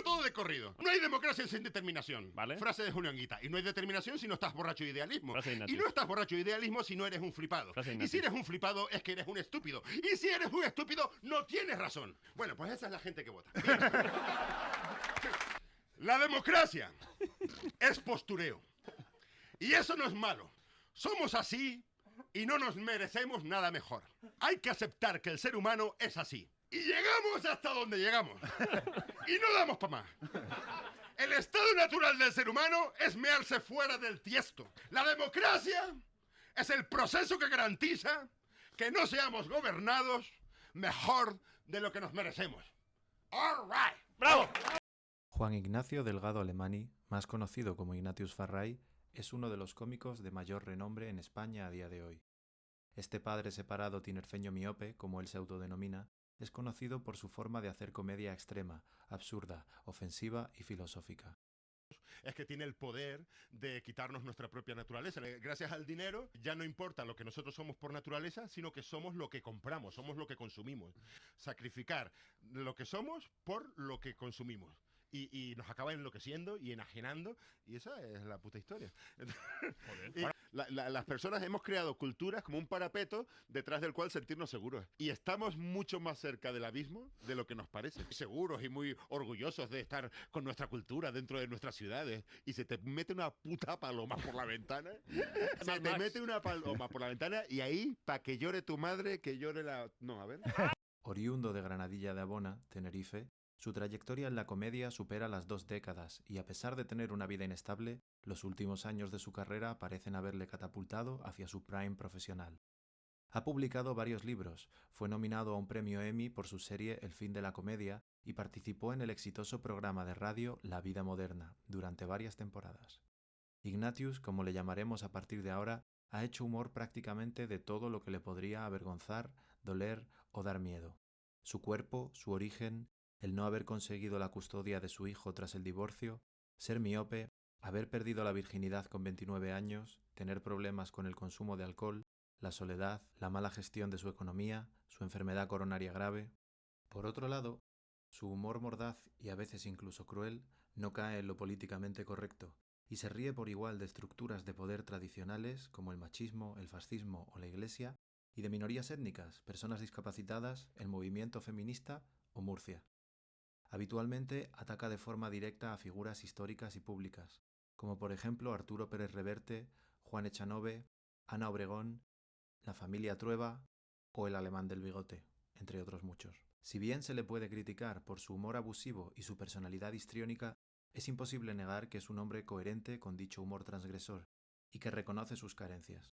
todo de corrido. No hay democracia sin determinación. ¿Vale? Frase de Julio Anguita. Y no hay determinación si no estás borracho de idealismo. Frase de Y Ignatius. no estás borracho de idealismo si no eres un flipado. Frase de Y si Ignatius. eres un flipado es que eres un estúpido. Y si eres un estúpido, no tienes razón. Bueno, pues esa es la gente que vota. La democracia es postureo. Y eso no es malo. Somos así y no nos merecemos nada mejor. Hay que aceptar que el ser humano es así. Y llegamos hasta donde llegamos. Y no damos para más. El estado natural del ser humano es mearse fuera del tiesto. La democracia es el proceso que garantiza que no seamos gobernados mejor de lo que nos merecemos. All right. ¡Bravo! Juan Ignacio Delgado Alemany, más conocido como Ignatius Farray, es uno de los cómicos de mayor renombre en España a día de hoy. Este padre separado tinerfeño miope, como él se autodenomina, es conocido por su forma de hacer comedia extrema, absurda, ofensiva y filosófica. Es que tiene el poder de quitarnos nuestra propia naturaleza. Gracias al dinero ya no importa lo que nosotros somos por naturaleza, sino que somos lo que compramos, somos lo que consumimos. Sacrificar lo que somos por lo que consumimos. Y nos acaba enloqueciendo y enajenando, y esa es la puta historia. Y las personas hemos creado culturas como un parapeto detrás del cual sentirnos seguros. Y estamos mucho más cerca del abismo de lo que nos parece. Seguros y muy orgullosos de estar con nuestra cultura dentro de nuestras ciudades. Y se te mete una puta paloma por la ventana. Se te mete una paloma por la ventana y ahí, para que llore tu madre, que llore la... No, a ver. Oriundo de Granadilla de Abona, Tenerife, su trayectoria en la comedia supera las 2 décadas y a pesar de tener una vida inestable, los últimos años de su carrera parecen haberle catapultado hacia su prime profesional. Ha publicado varios libros, fue nominado a un premio Emmy por su serie El fin de la comedia y participó en el exitoso programa de radio La vida moderna durante varias temporadas. Ignatius, como le llamaremos a partir de ahora, ha hecho humor prácticamente de todo lo que le podría avergonzar, doler o dar miedo. Su cuerpo, su origen, el no haber conseguido la custodia de su hijo tras el divorcio, ser miope, haber perdido la virginidad con 29 años, tener problemas con el consumo de alcohol, la soledad, la mala gestión de su economía, su enfermedad coronaria grave. Por otro lado, su humor mordaz y a veces incluso cruel no cae en lo políticamente correcto y se ríe por igual de estructuras de poder tradicionales como el machismo, el fascismo o la Iglesia y de minorías étnicas, personas discapacitadas, el movimiento feminista o Murcia. Habitualmente ataca de forma directa a figuras históricas y públicas, como por ejemplo Arturo Pérez Reverte, Juan Echanove, Ana Obregón, la familia Trueba o el alemán del bigote, entre otros muchos. Si bien se le puede criticar por su humor abusivo y su personalidad histriónica, es imposible negar que es un hombre coherente con dicho humor transgresor y que reconoce sus carencias.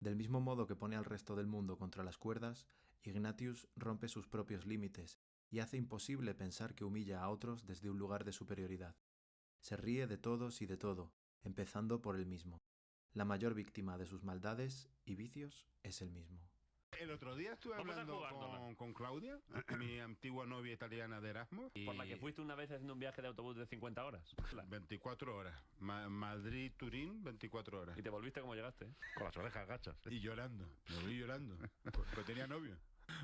Del mismo modo que pone al resto del mundo contra las cuerdas, Ignatius rompe sus propios límites y hace imposible pensar que humilla a otros desde un lugar de superioridad. Se ríe de todos y de todo, empezando por él mismo. La mayor víctima de sus maldades y vicios es él mismo. El otro día estuve Vamos a hablando jugárnosla. con Claudia, mi antigua novia italiana de Erasmus. Por la que fuiste una vez haciendo un viaje de autobús de 50 horas. 24 horas. Madrid-Turín, 24 horas. Y te volviste como llegaste, ¿eh? Con las orejas gachas. Y llorando, me voy llorando, porque tenía novio.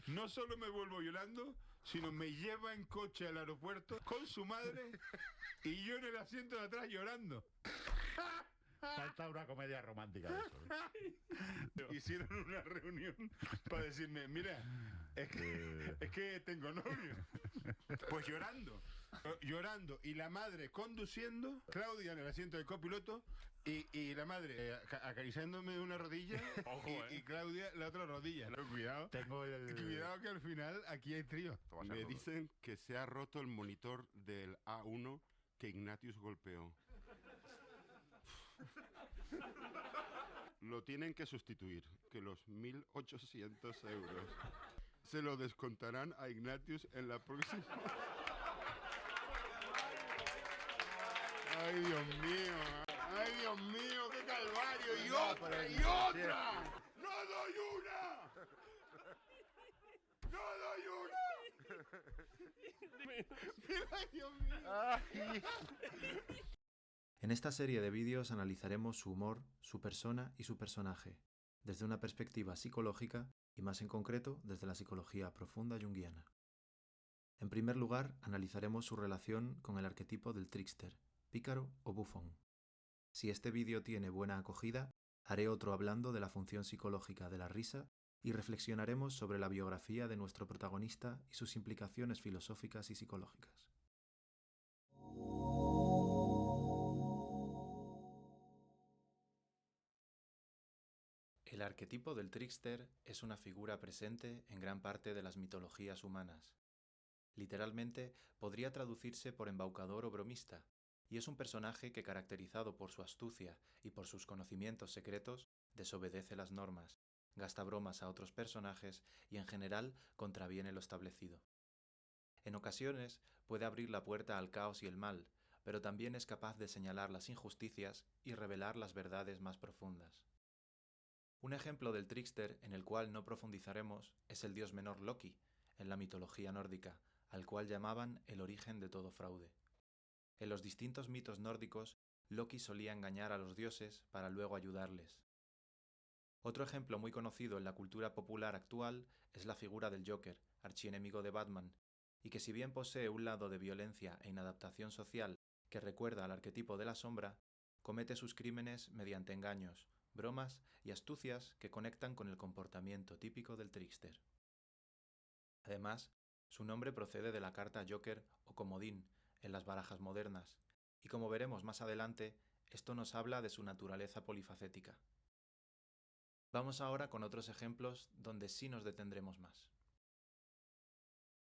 No solo me vuelvo llorando, sino me lleva en coche al aeropuerto con su madre y yo en el asiento de atrás llorando. Falta una comedia romántica de eso, ¿eh? Hicieron una reunión para decirme, mira, es que tengo novio. Pues llorando, y la madre conduciendo, Claudia en el asiento del copiloto, y la madre acariciándome una rodilla, Ojo, y Claudia la otra rodilla. No, cuidado, cuidado que al final aquí hay trío. Me dicen que se ha roto el monitor del A1 que Ignatius golpeó. Lo tienen que sustituir, que los 1.800 euros se lo descontarán a Ignatius en la próxima. ¡Ay, Dios mío! ¡Ay, Dios mío! ¡Qué calvario! ¡Y otra! ¡Y otra! ¡No doy una! ¡No doy una! ¡Ay, Dios mío! En esta serie de vídeos analizaremos su humor, su persona y su personaje, desde una perspectiva psicológica y más en concreto desde la psicología profunda junguiana. En primer lugar, analizaremos su relación con el arquetipo del trickster, pícaro o bufón. Si este vídeo tiene buena acogida, haré otro hablando de la función psicológica de la risa y reflexionaremos sobre la biografía de nuestro protagonista y sus implicaciones filosóficas y psicológicas. El arquetipo del trickster es una figura presente en gran parte de las mitologías humanas. Literalmente podría traducirse por embaucador o bromista, y es un personaje que, caracterizado por su astucia y por sus conocimientos secretos, desobedece las normas, gasta bromas a otros personajes y en general contraviene lo establecido. En ocasiones puede abrir la puerta al caos y el mal, pero también es capaz de señalar las injusticias y revelar las verdades más profundas. Un ejemplo del trickster en el cual no profundizaremos es el dios menor Loki, en la mitología nórdica, al cual llamaban el origen de todo fraude. En los distintos mitos nórdicos, Loki solía engañar a los dioses para luego ayudarles. Otro ejemplo muy conocido en la cultura popular actual es la figura del Joker, archienemigo de Batman, y que si bien posee un lado de violencia e inadaptación social que recuerda al arquetipo de la sombra, comete sus crímenes mediante engaños, bromas y astucias que conectan con el comportamiento típico del trickster. Además, su nombre procede de la carta Joker o comodín en las barajas modernas, y como veremos más adelante, esto nos habla de su naturaleza polifacética. Vamos ahora con otros ejemplos donde sí nos detendremos más.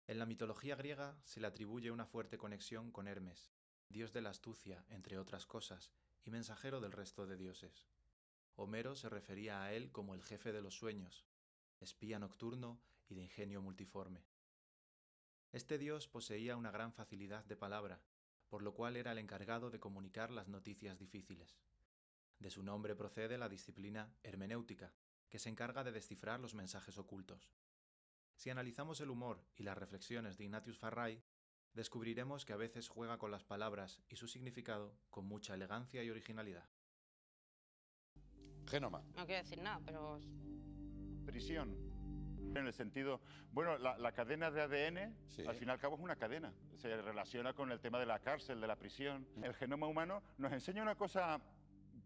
En la mitología griega se le atribuye una fuerte conexión con Hermes, dios de la astucia, entre otras cosas, y mensajero del resto de dioses. Homero se refería a él como el jefe de los sueños, espía nocturno y de ingenio multiforme. Este dios poseía una gran facilidad de palabra, por lo cual era el encargado de comunicar las noticias difíciles. De su nombre procede la disciplina hermenéutica, que se encarga de descifrar los mensajes ocultos. Si analizamos el humor y las reflexiones de Ignatius Farray, descubriremos que a veces juega con las palabras y su significado con mucha elegancia y originalidad. Génoma. No quiero decir nada, pero... Prisión. En el sentido, bueno, la cadena de ADN, Sí. al fin y al cabo es una cadena. Se relaciona con el tema de la cárcel, de la prisión. El genoma humano nos enseña una cosa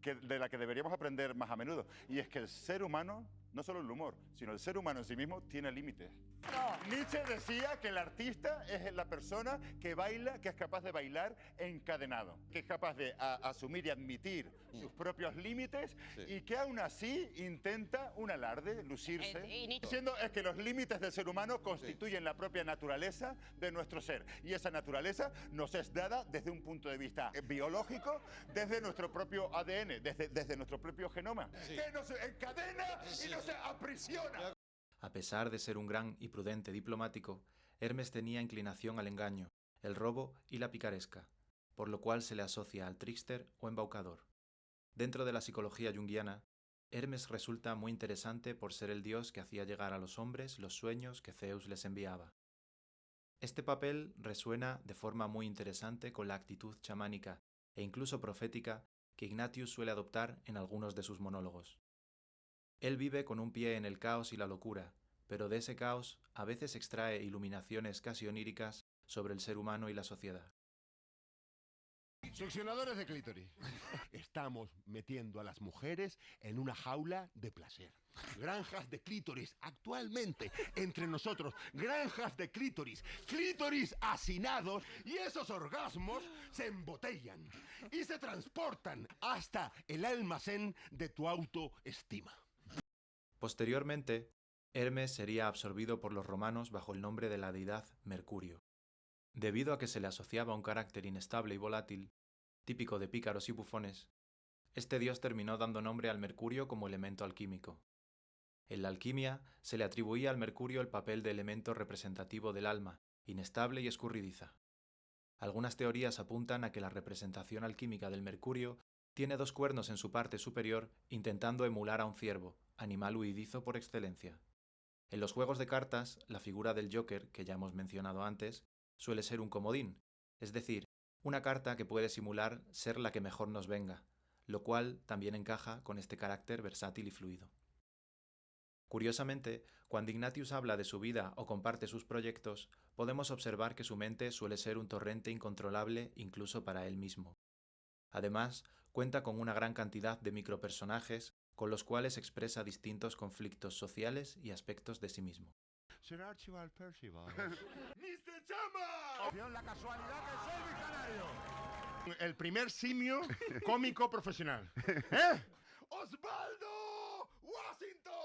de la que deberíamos aprender más a menudo, y es que el ser humano, no solo el humor, sino el ser humano en sí mismo, tiene límites. Nietzsche decía que el artista es la persona que baila, que es capaz de bailar encadenado, que es capaz de asumir y admitir sus propios límites, Sí. y que aún así intenta un alarde, lucirse, y Nietzsche- diciendo es que los límites del ser humano constituyen la propia naturaleza de nuestro ser, y esa naturaleza nos es dada desde un punto de vista biológico, desde nuestro propio ADN, desde nuestro propio genoma, Sí. que nos encadena y nos aprisiona. A pesar de ser un gran y prudente diplomático, Hermes tenía inclinación al engaño, el robo y la picaresca, por lo cual se le asocia al trickster o embaucador. Dentro de la psicología junguiana, Hermes resulta muy interesante por ser el dios que hacía llegar a los hombres los sueños que Zeus les enviaba. Este papel resuena de forma muy interesante con la actitud chamánica e incluso profética que Ignatius suele adoptar en algunos de sus monólogos. Él vive con un pie en el caos y la locura, pero de ese caos a veces extrae iluminaciones casi oníricas sobre el ser humano y la sociedad. Succionadores de clítoris. Estamos metiendo a las mujeres en una jaula de placer. Granjas de clítoris actualmente entre nosotros. Granjas de clítoris. Clítoris hacinados, y esos orgasmos se embotellan y se transportan hasta el almacén de tu autoestima. Posteriormente, Hermes sería absorbido por los romanos bajo el nombre de la deidad Mercurio. Debido a que se le asociaba un carácter inestable y volátil, típico de pícaros y bufones, este dios terminó dando nombre al mercurio como elemento alquímico. En la alquimia se le atribuía al mercurio el papel de elemento representativo del alma, inestable y escurridiza. Algunas teorías apuntan a que la representación alquímica del mercurio tiene dos cuernos en su parte superior intentando emular a un ciervo, animal huidizo por excelencia. En los juegos de cartas, la figura del Joker, que ya hemos mencionado antes, suele ser un comodín, es decir, una carta que puede simular ser la que mejor nos venga, lo cual también encaja con este carácter versátil y fluido. Curiosamente, cuando Ignatius habla de su vida o comparte sus proyectos, podemos observar que su mente suele ser un torrente incontrolable incluso para él mismo. Además, cuenta con una gran cantidad de micropersonajes con los cuales expresa distintos conflictos sociales y aspectos de sí mismo. Sir Archibald Percival. ¡Mr. Chama! Dio la casualidad que soy mi canario. El primer simio cómico profesional. ¿Eh? ¡Osvaldo Washington!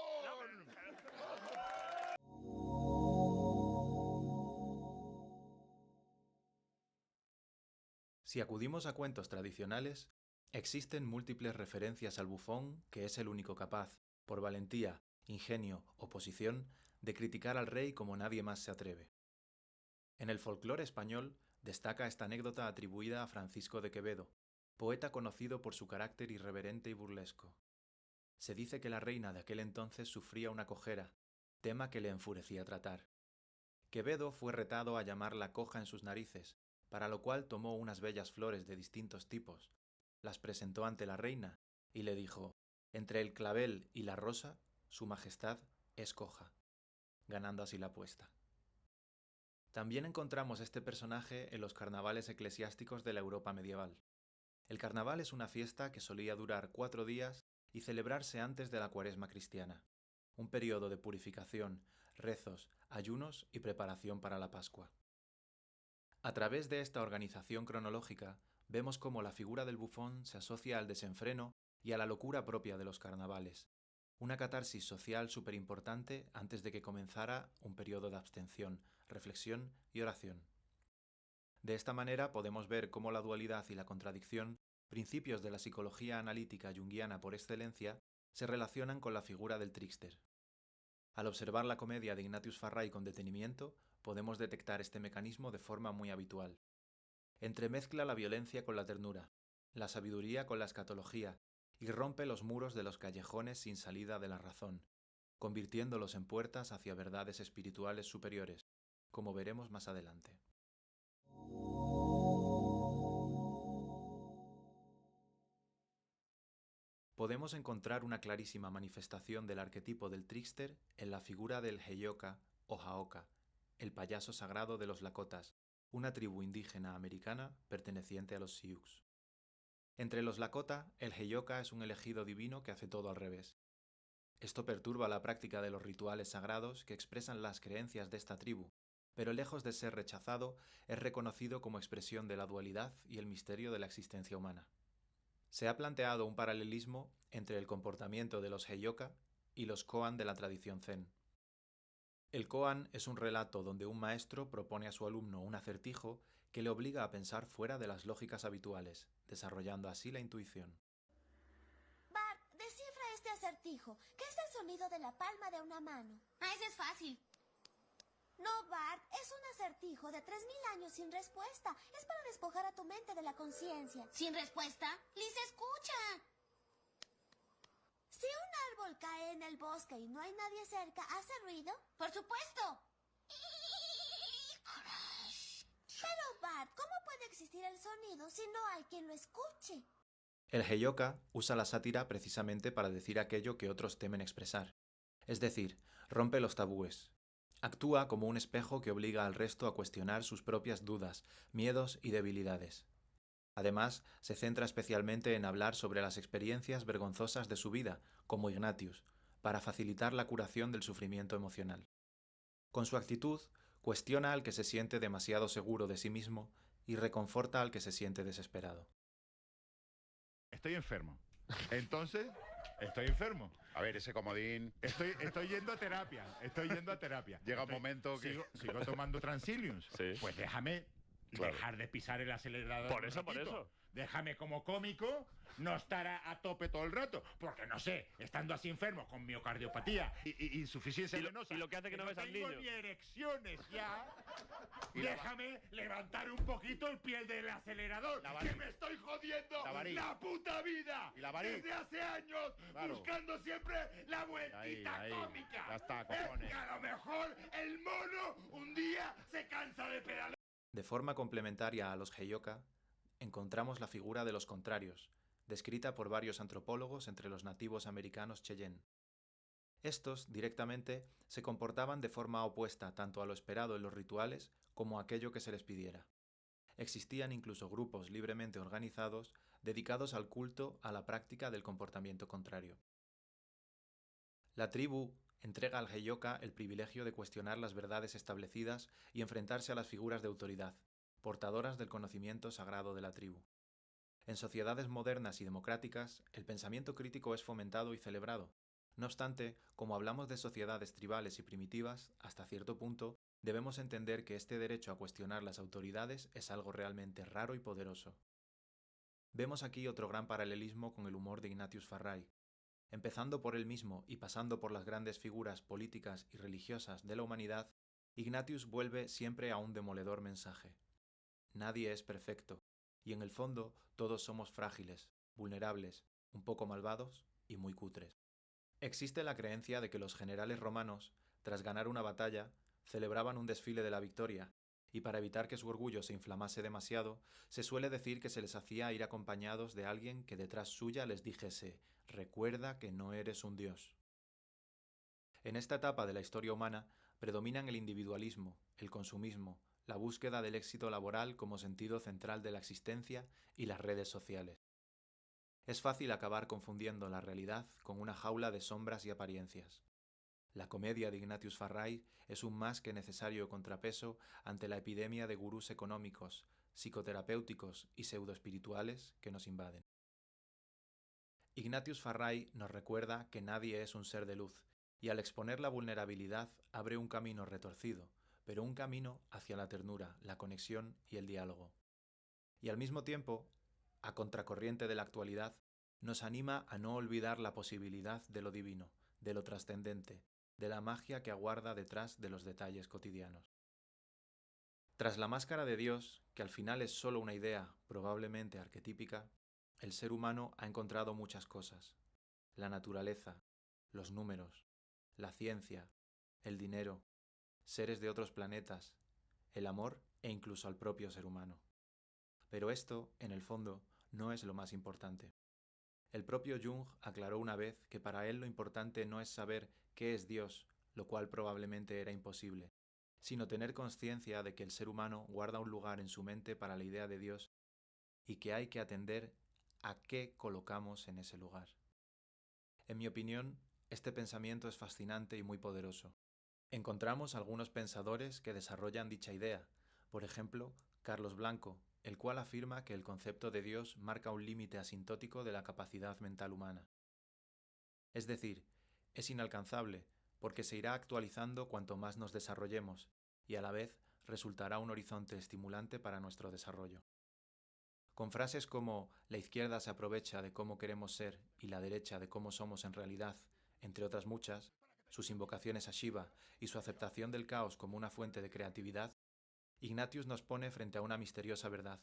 Si acudimos a cuentos tradicionales, existen múltiples referencias al bufón que es el único capaz, por valentía, ingenio o posición, de criticar al rey como nadie más se atreve. En el folclore español destaca esta anécdota atribuida a Francisco de Quevedo, poeta conocido por su carácter irreverente y burlesco. Se dice que la reina de aquel entonces sufría una cojera, tema que le enfurecía tratar. Quevedo fue retado a llamarla coja en sus narices, para lo cual tomó unas bellas flores de distintos tipos, las presentó ante la reina y le dijo: entre el clavel y la rosa, su majestad es coja, ganando así la apuesta. También encontramos este personaje en los carnavales eclesiásticos de la Europa medieval. El carnaval es una fiesta que solía durar 4 días y celebrarse antes de la Cuaresma cristiana, un periodo de purificación, rezos, ayunos y preparación para la Pascua. A través de esta organización cronológica, vemos cómo la figura del bufón se asocia al desenfreno y a la locura propia de los carnavales, una catarsis social superimportante antes de que comenzara un periodo de abstención, reflexión y oración. De esta manera podemos ver cómo la dualidad y la contradicción, principios de la psicología analítica junguiana por excelencia, se relacionan con la figura del trickster. Al observar la comedia de Ignatius Farray con detenimiento, podemos detectar este mecanismo de forma muy habitual. Entremezcla la violencia con la ternura, la sabiduría con la escatología, y rompe los muros de los callejones sin salida de la razón, convirtiéndolos en puertas hacia verdades espirituales superiores, como veremos más adelante. Podemos encontrar una clarísima manifestación del arquetipo del trickster en la figura del Heyoka o Jaoka, el payaso sagrado de los Lakotas, una tribu indígena americana perteneciente a los Sioux. Entre los Lakota, el Heyoka es un elegido divino que hace todo al revés. Esto perturba la práctica de los rituales sagrados que expresan las creencias de esta tribu, pero lejos de ser rechazado, es reconocido como expresión de la dualidad y el misterio de la existencia humana. Se ha planteado un paralelismo entre el comportamiento de los Heyoka y los Koan de la tradición Zen. El Koan es un relato donde un maestro propone a su alumno un acertijo que le obliga a pensar fuera de las lógicas habituales, desarrollando así la intuición. Bart, descifra este acertijo. ¿Qué es el sonido de la palma de una mano? Ah, ese es fácil. No, Bart, es un acertijo de 3000 años sin respuesta. Es para despojar a tu mente de la conciencia. ¿Sin respuesta? Liz, escucha. Si un árbol cae en el bosque y no hay nadie cerca, ¿hace ruido? Por supuesto. Pero, Bart, ¿cómo puede existir el sonido si no hay quien lo escuche? El Heyoka usa la sátira precisamente para decir aquello que otros temen expresar, es decir, rompe los tabúes. Actúa como un espejo que obliga al resto a cuestionar sus propias dudas, miedos y debilidades. Además, se centra especialmente en hablar sobre las experiencias vergonzosas de su vida, como Ignatius, para facilitar la curación del sufrimiento emocional. Con su actitud, cuestiona al que se siente demasiado seguro de sí mismo y reconforta al que se siente desesperado. Estoy enfermo. Entonces, estoy enfermo. A ver, ese comodín. Estoy yendo a terapia. Llega un momento que. Sigo tomando Transiliums. Sí. Pues déjame Claro. dejar de pisar el acelerador. Por un eso, por ratito. eso. Déjame como cómico no estar a tope todo el rato. Porque no sé, estando así enfermo con miocardiopatía y insuficiencia venosa. y lo que hace que no ves al tengo niño. ni erecciones ya. Y la Déjame levantar un poquito el pie del acelerador. La ¡Que varí. me estoy jodiendo La varí. la puta vida! Y la varí. Desde hace años Claro. buscando siempre la vueltita Ahí. cómica. Ya está, cojones. Que a lo mejor el mono un día se cansa de pedalear. De forma complementaria a los Heyoka, encontramos la figura de los contrarios, descrita por varios antropólogos entre los nativos americanos Cheyenne. Estos, directamente, se comportaban de forma opuesta tanto a lo esperado en los rituales como a aquello que se les pidiera. Existían incluso grupos libremente organizados dedicados al culto a la práctica del comportamiento contrario. La tribu entrega al Heyoka el privilegio de cuestionar las verdades establecidas y enfrentarse a las figuras de autoridad, portadoras del conocimiento sagrado de la tribu. En sociedades modernas y democráticas, el pensamiento crítico es fomentado y celebrado. No obstante, como hablamos de sociedades tribales y primitivas, hasta cierto punto, debemos entender que este derecho a cuestionar las autoridades es algo realmente raro y poderoso. Vemos aquí otro gran paralelismo con el humor de Ignatius Farray. Empezando por él mismo y pasando por las grandes figuras políticas y religiosas de la humanidad, Ignatius vuelve siempre a un demoledor mensaje. Nadie es perfecto, y en el fondo todos somos frágiles, vulnerables, un poco malvados y muy cutres. Existe la creencia de que los generales romanos, tras ganar una batalla, celebraban un desfile de la victoria, y para evitar que su orgullo se inflamase demasiado, se suele decir que se les hacía ir acompañados de alguien que detrás suya les dijese: «Recuerda que no eres un dios». En esta etapa de la historia humana predominan el individualismo, el consumismo, la búsqueda del éxito laboral como sentido central de la existencia y las redes sociales. Es fácil acabar confundiendo la realidad con una jaula de sombras y apariencias. La comedia de Ignatius Farray es un más que necesario contrapeso ante la epidemia de gurús económicos, psicoterapéuticos y pseudoespirituales que nos invaden. Ignatius Farray nos recuerda que nadie es un ser de luz, y al exponer la vulnerabilidad abre un camino retorcido, pero un camino hacia la ternura, la conexión y el diálogo. Y al mismo tiempo, a contracorriente de la actualidad, nos anima a no olvidar la posibilidad de lo divino, de lo trascendente, de la magia que aguarda detrás de los detalles cotidianos. Tras la máscara de Dios, que al final es solo una idea, probablemente arquetípica, el ser humano ha encontrado muchas cosas: la naturaleza, los números, la ciencia, el dinero, seres de otros planetas, el amor e incluso al propio ser humano. Pero esto, en el fondo, no es lo más importante. El propio Jung aclaró una vez que para él lo importante no es saber qué es Dios, lo cual probablemente era imposible, sino tener conciencia de que el ser humano guarda un lugar en su mente para la idea de Dios y que hay que atender a qué colocamos en ese lugar. En mi opinión, este pensamiento es fascinante y muy poderoso. Encontramos algunos pensadores que desarrollan dicha idea, por ejemplo, Carlos Blanco, el cual afirma que el concepto de Dios marca un límite asintótico de la capacidad mental humana. Es decir, es inalcanzable, porque se irá actualizando cuanto más nos desarrollemos, y a la vez resultará un horizonte estimulante para nuestro desarrollo. Con frases como «la izquierda se aprovecha de cómo queremos ser y la derecha de cómo somos en realidad», entre otras muchas, sus invocaciones a Shiva y su aceptación del caos como una fuente de creatividad, Ignatius nos pone frente a una misteriosa verdad.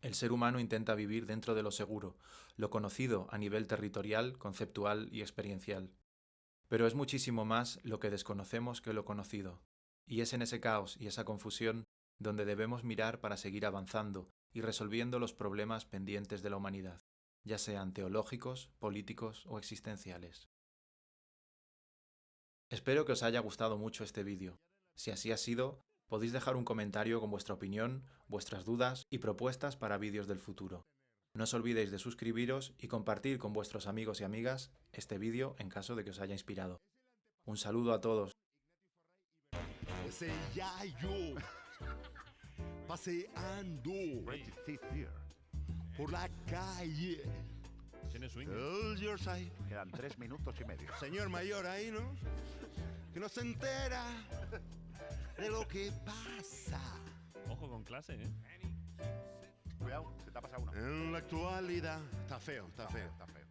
El ser humano intenta vivir dentro de lo seguro, lo conocido a nivel territorial, conceptual y experiencial. Pero es muchísimo más lo que desconocemos que lo conocido, y es en ese caos y esa confusión donde debemos mirar para seguir avanzando y resolviendo los problemas pendientes de la humanidad, ya sean teológicos, políticos o existenciales. Espero que os haya gustado mucho este vídeo. Si así ha sido, podéis dejar un comentario con vuestra opinión, vuestras dudas y propuestas para vídeos del futuro. No os olvidéis de suscribiros y compartir con vuestros amigos y amigas este vídeo en caso de que os haya inspirado. Un saludo a todos. Ese yayo paseando por la calle. Tiene swing. Hold your side. Quedan 3 minutos y medio. Señor mayor ahí, ¿no? Que no se entera de lo que pasa. Ojo con clase, ¿eh? Cuidado, se te ha pasado uno. En la actualidad. Está feo, está feo. Está feo.